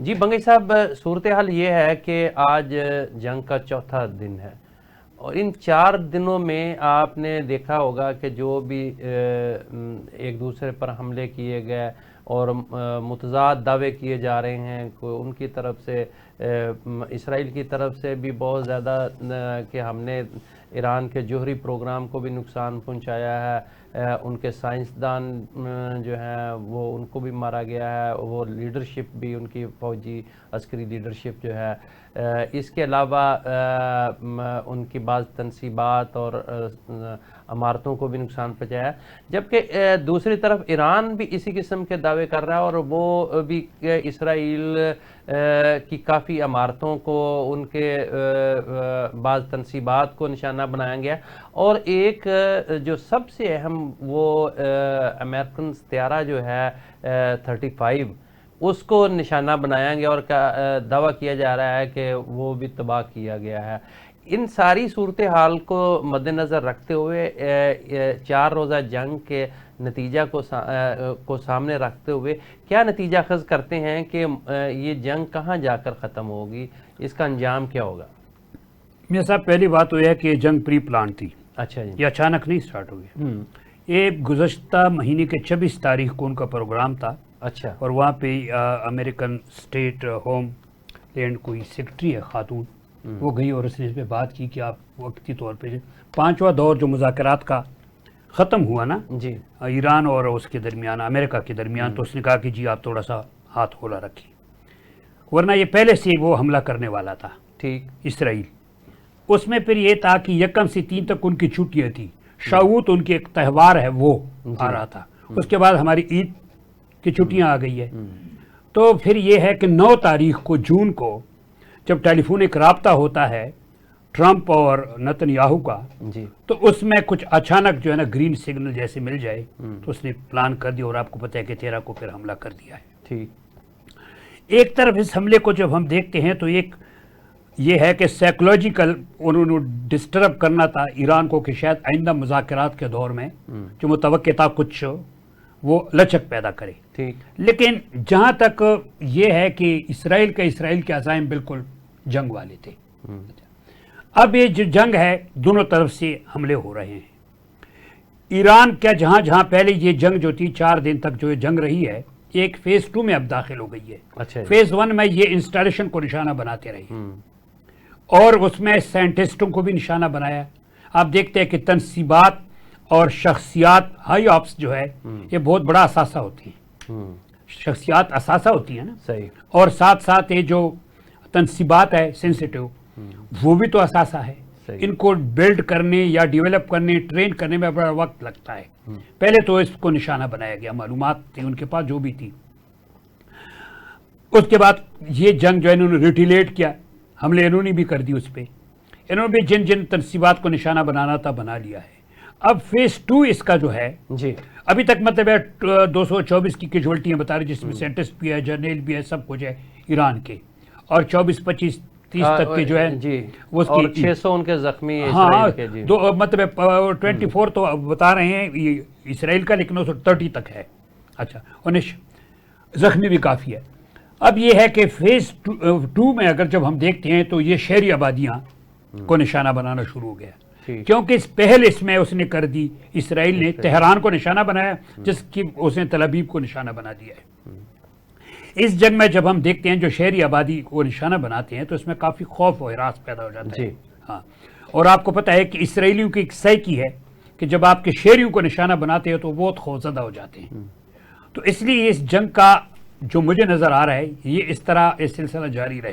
جی بنگئی صاحب، صورتحال یہ ہے کہ آج جنگ کا چوتھا دن ہے، اور ان 4 دنوں میں آپ نے دیکھا ہوگا کہ جو بھی ایک دوسرے پر حملے کیے گئے اور متضاد دعوے کیے جا رہے ہیں، ان کی طرف سے اسرائیل کی طرف سے بھی بہت زیادہ کہ ہم نے ایران کے جوہری پروگرام کو بھی نقصان پہنچایا ہے، ان کے سائنسدان جو ہیں وہ ان کو بھی مارا گیا ہے، وہ لیڈرشپ بھی ان کی فوجی عسکری لیڈرشپ جو ہے، اس کے علاوہ ان کی بعض تنصیبات اور عمارتوں کو بھی نقصان پہنچایا ہے، جبکہ دوسری طرف ایران بھی اسی قسم کے دعوے کر رہا ہے، اور وہ بھی اسرائیل کی کافی عمارتوں کو، ان کے بعض تنصیبات کو نشانہ بنایا گیا، اور ایک جو سب سے اہم وہ امریکن طیارہ جو ہے 35 اس کو نشانہ بنایا گیا، اور دعویٰ کیا جا رہا ہے کہ وہ بھی تباہ کیا گیا ہے۔ ان ساری صورتحال کو مد نظر رکھتے ہوئے 4 روزہ جنگ کے نتیجہ کو سامنے رکھتے ہوئے کیا نتیجہ خیز کرتے ہیں کہ یہ جنگ کہاں جا کر ختم ہوگی، اس کا انجام کیا ہوگا؟ میاں صاحب، پہلی بات تو یہ ہے کہ یہ جنگ پری پلان تھی۔ اچھا جی، یہ اچانک نہیں سٹارٹ ہوئی۔ یہ گزشتہ مہینے کے 26 تاریخ کو ان کا پروگرام تھا۔ اچھا، اور وہاں پہ امریکن اسٹیٹ ہوم لینڈ کوئی سیکرٹری ہے خاتون، وہ گئی اور اس نے اس پہ بات کی کہ آپ وقتی طور پہ 5واں دور جو مذاکرات کا ختم ہوا نا جی، ایران اور اس کے درمیان، امریکہ کے درمیان، تو اس نے کہا کہ جی آپ تھوڑا سا ہاتھ کھولا رکھیں، ورنہ یہ پہلے سے وہ حملہ کرنے والا تھا ٹھیک، اسرائیل۔ اس میں پھر یہ تھا کہ 1 سے 3 تک ان کی چھٹیاں تھی، شاوت ان کے ایک تہوار ہے وہ آ رہا تھا، اس کے بعد ہماری عید کی چھٹیاں آ گئی ہے۔ تو پھر یہ ہے کہ 9 تاریخ کو جون کو جب ٹیلی فونک رابطہ ہوتا ہے ٹرمپ اور نتن یاہو کا، جی، تو اس میں کچھ اچانک جو ہے نا گرین سگنل جیسے مل جائے تو اس نے پلان کر دیا، اور آپ کو پتہ ہے کہ 13 کو پھر حملہ کر دیا ہے۔ ٹھیک، ایک طرف اس حملے کو جب ہم دیکھتے ہیں تو ایک یہ ہے کہ سائیکولوجیکل انہوں نے ڈسٹرب کرنا تھا ایران کو کہ شاید آئندہ مذاکرات کے دور میں جو متوقع تھا کچھ وہ لچک پیدا کرے۔ ٹھیک، لیکن جہاں تک یہ ہے کہ اسرائیل کے عزائم بالکل جنگ والے تھے۔ اب یہ جو جنگ ہے دونوں طرف سے حملے ہو رہے ہیں۔ ایران کیا جہاں پہلے یہ جنگ جو تھی 4 دن تک جو یہ جنگ رہی ہے، ایک فیز 2 میں اب داخل ہو گئی ہے۔ اچھا، فیز 1 میں یہ انسٹالیشن کو نشانہ بناتے رہے، اور اس میں سائنٹسٹوں کو بھی نشانہ بنایا۔ آپ دیکھتے ہیں کہ تنصیبات اور شخصیات ہائی آپس جو ہے یہ بہت بڑا اثاثہ ہوتی ہیں، شخصیات اثاثہ ہوتی ہیں نا، صحیح، اور ساتھ ساتھ یہ جو تنصیبات ہے سینسیٹیو وہ بھی تو اثاثہ ہے۔ ان کو بلڈ کرنے یا ڈیولپ کرنے، ٹرین کرنے میں بڑا وقت لگتا ہے۔ پہلے تو اس کو نشانہ بنایا گیا، معلومات تھی ان کے پاس جو بھی تھی۔ اس کے بعد یہ جنگ جو انہوں نے ریٹیلیٹ کیا، حملے انہوں نے بھی کر دی اس پہ، انہوں نے بھی جن تنصیبات کو نشانہ بنانا تھا بنا لیا ہے۔ اب فیز 2 اس کا جو ہے جی، ابھی تک مطلب ہے 224 کی کیجوالٹیاں بتا رہی، جس میں سائنٹسٹ بھی ہے، جرنیل بھی ہے، سب کچھ ہے ایران کے، اور 24 25 30 تک کے جو ہے جی، وہ اور 600 ان کے زخمی ہاں اسرائیل کے، جی، مطلب 24 تو بتا رہے ہیں یہ اسرائیل کا، لیکن 30 تک ہے۔ اچھا، 19 زخمی بھی کافی ہے۔ اب یہ ہے کہ فیز 2 میں اگر جب ہم دیکھتے ہیں تو یہ شہری آبادیاں کو نشانہ بنانا شروع ہو گیا، کیونکہ اس میں اس نے کر دی، اسرائیل نے تہران کو نشانہ بنایا، جس کی اس نے تل ابیب کو نشانہ بنا دیا ہے۔ اس جنگ میں جب ہم دیکھتے ہیں جو شہری آبادی کو نشانہ بناتے ہیں تو اس میں کافی خوف و ہراس پیدا ہو جاتا ہے۔ ہاں، اور آپ کو پتہ ہے کہ اسرائیلیوں کی ایک سائیکی ہے کہ جب آپ کے شہریوں کو نشانہ بناتے ہیں تو بہت خوفزدہ ہو جاتے ہیں۔ تو اس لیے اس جنگ کا جو مجھے نظر آ رہا ہے یہ اس طرح یہ سلسلہ جاری رہے۔